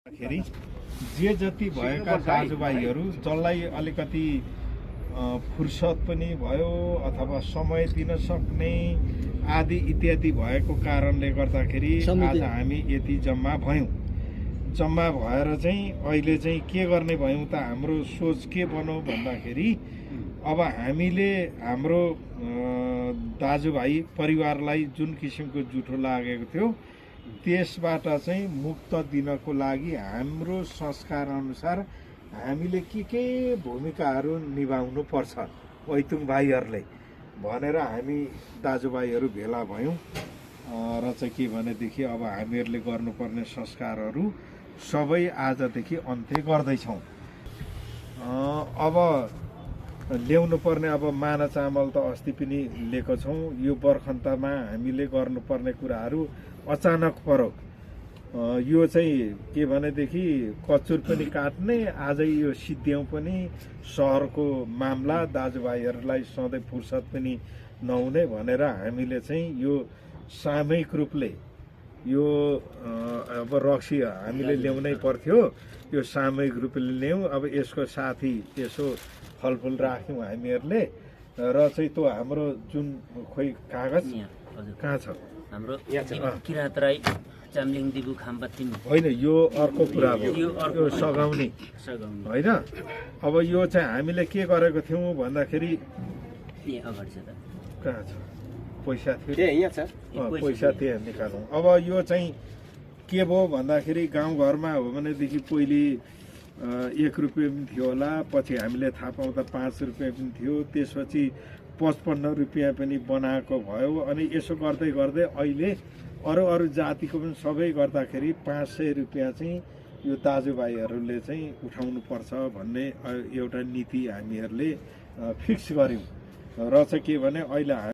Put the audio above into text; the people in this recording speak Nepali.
खेरि जे जति भएका दाजुभाइहरू जसलाई अलिकति फुर्सद पनि भयो अथवा समय दिन सक्ने आदि इत्यादि भएको कारणले गर्दाखेरि आज हामी यति जम्मा भयौँ। जम्मा भएर चाहिँ अहिले चाहिँ के गर्ने भयौँ त हाम्रो सोच के बनौँ भन्दाखेरि अब हामीले हाम्रो दाजुभाइ परिवारलाई जुन किसिमको जुठो लागेको थियो त्यसबाट चाहिँ मुक्त दिनको लागि हाम्रो संस्कार अनुसार हामीले के भूमिकाहरू निभाउनु पर्छ ओइतुङ भाइहरूले भनेर हामी दाजुभाइहरू भेला भयौँ र चाहिँ के भनेदेखि अब हामीहरूले गर्नुपर्ने संस्कारहरू सबै आजदेखि अन्त्य गर्दैछौँ। अब ल्याउनु पर्ने अब माना चामल त अस्ति पनि लिएको छौँ। यो बर्खन्तमा हामीले गर्नुपर्ने कुराहरू अचानक परो। यो चाहिँ के भनेदेखि कचुर पनि काट्ने आजै यो सिद्ध्याउँ पनि सहरको मामला दाजुभाइहरूलाई सधैँ फुर्सद पनि नहुने भनेर हामीले चाहिँ यो सामूहिक रूपले यो अब रक्सी हामीले ल्याउनै पर्थ्यो। यो सामूहिक रूपले ल्याउँ। अब यसको साथी यसो फलफुल राख्यौँ हामीहरूले र चाहिँ त्यो हाम्रो जुन खोइ कागज कहाँ छ हाम्रो किरात राई चामलिङ दिबु खाम्बातिम होइन यो अर्को कुरा हो। यो सघाउने होइन। अब यो चाहिँ हामीले के गरेको थियौँ भन्दाखेरि कहाँ छ पैसा थियो पैसा थियो निकालौँ। अब यो चाहिँ के भयो भन्दाखेरि गाउँघरमा हो भनेदेखि पहिले 1 रुपियाँ पनि थियो होला, पछि हामीले थाहा पाउँदा 5 रुपियाँ पनि थियो, त्यसपछि 55 रुपियाँ पनि बनाएको भयो। अनि यसो गर्दै गर्दै अहिले अरू जातिको पनि सबै गर्दाखेरि 500 रुपियाँ चाहिँ यो दाजुभाइहरूले चाहिँ उठाउनु पर्छ भन्ने एउटा नीति हामीहरूले फिक्स गर्यौँ। र चाहिँ के भने अहिले